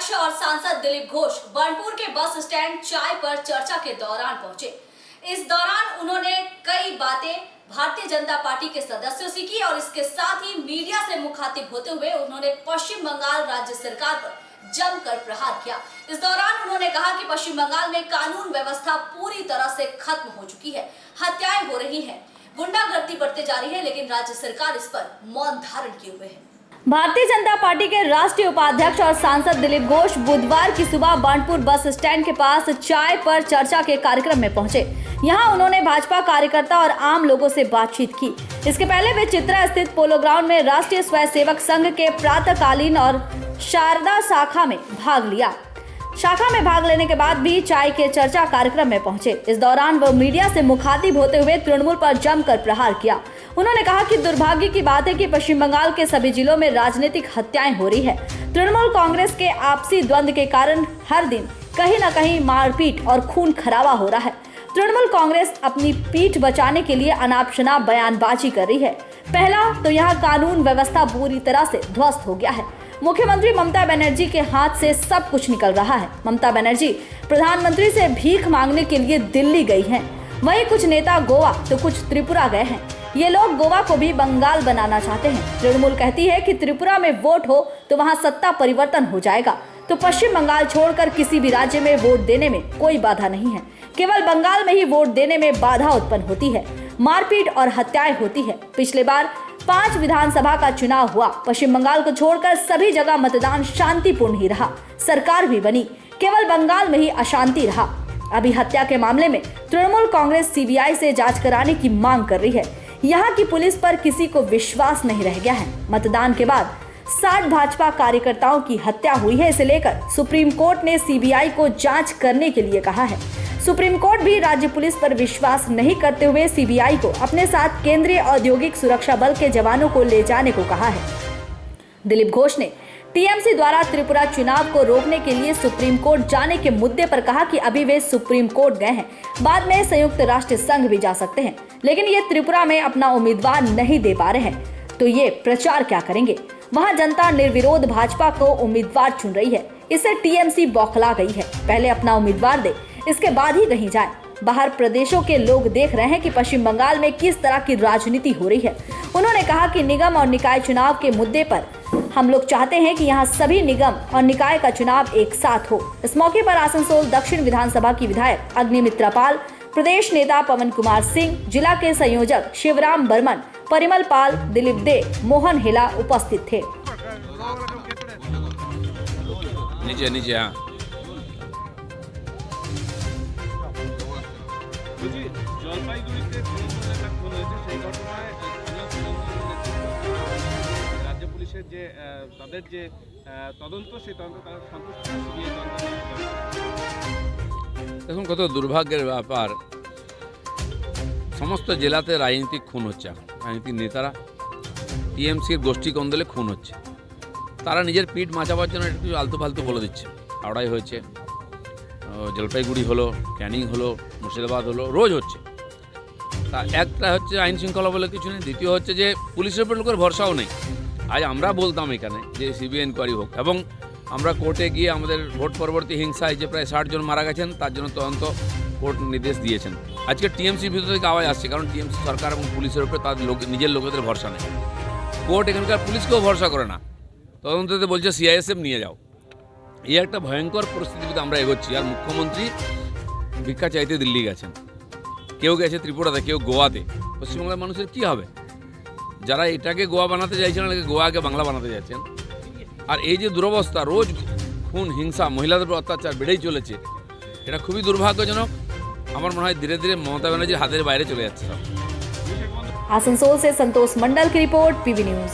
अध्यक्ष और सांसद दिलीप घोष बर्नपुर के बस स्टैंड चाय पर चर्चा के दौरान पहुंचे। इस दौरान उन्होंने कई बातें भारतीय जनता पार्टी के सदस्यों से की और इसके साथ ही मीडिया से मुखातिब होते हुए उन्होंने पश्चिम बंगाल राज्य सरकार पर जमकर प्रहार किया। इस दौरान उन्होंने कहा कि पश्चिम बंगाल में कानून व्यवस्था पूरी तरह से खत्म हो चुकी है, हत्याएं हो रही हैं, गुंडागर्दी बढ़ती जा रही है, लेकिन राज्य सरकार इस पर मौन धारण किए हुए है। भारतीय जनता पार्टी के राष्ट्रीय उपाध्यक्ष और सांसद दिलीप घोष बुधवार की सुबह बर्नपुर बस स्टैंड के पास चाय पर चर्चा के कार्यक्रम में पहुंचे। यहां उन्होंने भाजपा कार्यकर्ता और आम लोगों से बातचीत की। इसके पहले वे चित्रा स्थित पोलो ग्राउंड में राष्ट्रीय स्वयंसेवक संघ के प्रातःकालीन और शारदा शाखा में भाग लिया। शाखा में भाग लेने के बाद भी चाय के चर्चा कार्यक्रम में पहुंचे। इस दौरान वह मीडिया से मुखातिब होते हुए तृणमूल पर जमकर प्रहार किया। उन्होंने कहा कि दुर्भाग्य की बात है कि पश्चिम बंगाल के सभी जिलों में राजनीतिक हत्याएं हो रही है। तृणमूल कांग्रेस के आपसी द्वंद्व के कारण हर दिन कहीं न कहीं मारपीट और खून खराबा हो रहा है। तृणमूल कांग्रेस अपनी पीठ बचाने के लिए अनाप शनाप बयानबाजी कर रही है। पहला तो यहाँ कानून व्यवस्था पूरी तरह से ध्वस्त हो गया है। मुख्यमंत्री ममता बनर्जी के हाथ से सब कुछ निकल रहा है। ममता बनर्जी प्रधानमंत्री से भीख मांगने के लिए दिल्ली गई हैं। वहीं कुछ नेता गोवा तो कुछ त्रिपुरा गए हैं। ये लोग गोवा को भी बंगाल बनाना चाहते हैं। तृणमूल कहती है कि त्रिपुरा में वोट हो तो वहां सत्ता परिवर्तन हो जाएगा, तो पश्चिम बंगाल छोड़कर किसी भी राज्य में वोट देने में कोई बाधा नहीं है। केवल बंगाल में ही वोट देने में बाधा उत्पन्न होती है, मारपीट और हत्याएं होती है। पिछले बार 5 विधानसभा का चुनाव हुआ। पश्चिम बंगाल को छोड़कर सभी जगह मतदान शांतिपूर्ण ही रहा, सरकार भी बनी। केवल बंगाल में ही अशांति रहा। अभी हत्या के मामले में तृणमूल कांग्रेस सीबीआई से जांच कराने की मांग कर रही है। यहाँ की पुलिस पर किसी को विश्वास नहीं रह गया है। मतदान के बाद 60 भाजपा कार्यकर्ताओं की हत्या हुई है। इसे लेकर सुप्रीम कोर्ट ने सीबीआई को जांच करने के लिए कहा है। सुप्रीम कोर्ट भी राज्य पुलिस पर विश्वास नहीं करते हुए सीबीआई को अपने साथ केंद्रीय औद्योगिक सुरक्षा बल के जवानों को ले जाने को कहा है। दिलीप घोष ने टीएमसी द्वारा त्रिपुरा चुनाव को रोकने के लिए सुप्रीम कोर्ट जाने के मुद्दे पर कहा कि अभी वे सुप्रीम कोर्ट गए हैं, बाद में संयुक्त राष्ट्र संघ भी जा सकते हैं, लेकिन ये त्रिपुरा में अपना उम्मीदवार नहीं दे पा रहे हैं, तो ये प्रचार क्या करेंगे। वहां जनता निर्विरोध भाजपा को उम्मीदवार चुन रही है। इससे टीएमसी बौखला गई है। पहले अपना उम्मीदवार दे, इसके बाद ही कहीं जाए। बाहर प्रदेशों के लोग देख रहे हैं कि पश्चिम बंगाल में किस तरह की राजनीति हो रही है। उन्होंने कहा कि निगम और निकाय चुनाव के मुद्दे पर हम लोग चाहते हैं कि यहाँ सभी निगम और निकाय का चुनाव एक साथ हो। इस मौके पर आसनसोल दक्षिण विधानसभा की विधायक अग्निमित्रा पाल, प्रदेश नेता पवन कुमार सिंह, जिला के संयोजक शिवराम बर्मन, परिमल पाल, दिलीप दे, मोहन हेला उपस्थित थे। রাজ্য পুলিশের যে তাদের যে তদন্ত সেই তদন্ত তারা সন্তুষ্ট। দেখুন, কত দুর্ভাগ্যের ব্যাপার, সমস্ত জেলাতে রাজনৈতিক খুন হচ্ছে। এখন রাজনৈতিক নেতারা টিএমসির গোষ্ঠী কন্দলে খুন হচ্ছে। তারা নিজের পিঠ বাঁচাবার জন্য একটু আলতু ফালতু বলে দিচ্ছে। হাওড়ায় হয়েছে, জলপাইগুড়ি হলো, ক্যানিং হলো, মুর্শিদাবাদ হলো, রোজ হচ্ছে। তা একটা হচ্ছে আইন শৃঙ্খলা বলে কিছু নেই, দ্বিতীয় হচ্ছে যে পুলিশের উপর লোকের ভরসাও নেই। আজ আমরা বলতাম এখানে যে সিবিআই ইনকোয়ারি হোক, এবং আমরা কোর্টে গিয়ে আমাদের ভোট পরবর্তী হিংসায় যে প্রায় 60 জন মারা গেছেন তার জন্য তদন্ত কোর্ট নির্দেশ দিয়েছেন। আজকে টিএমসির ভিতর থেকে আওয়াজ আসছে, কারণ টিএমসি সরকার এবং পুলিশের উপরে তাদের নিজের লোকেদের ভরসা নেই। কোর্ট এখানকার পুলিশকেও ভরসা করে না, তদন্ততে বলছে সিআইএসএফ নিয়ে যাও। এই একটা ভয়ঙ্কর পরিস্থিতিতে আমরা এগোচ্ছি। আর মুখ্যমন্ত্রী ভিক্ষা চাইতে দিল্লি গেছেন, কেউ গেছে ত্রিপুরাতে, কেউ গোয়াতে। পশ্চিমবঙ্গের মানুষের কী হবে? যারা এটাকে গোয়া বানাতে চাইছেন, গোয়াকে বাংলা বানাতে যাচ্ছেন। আর এই যে দুরবস্থা, রোজ খুন, হিংসা, মহিলাদের উপর অত্যাচার বেড়েই চলেছে, এটা খুবই দুর্ভাগ্যজনক। আমার মনে হয় ধীরে ধীরে মমতা ব্যানার্জির হাতের বাইরে চলে যাচ্ছে। आसनसोल से संतोष मंडल की रिपोर्ट, पीबी न्यूज।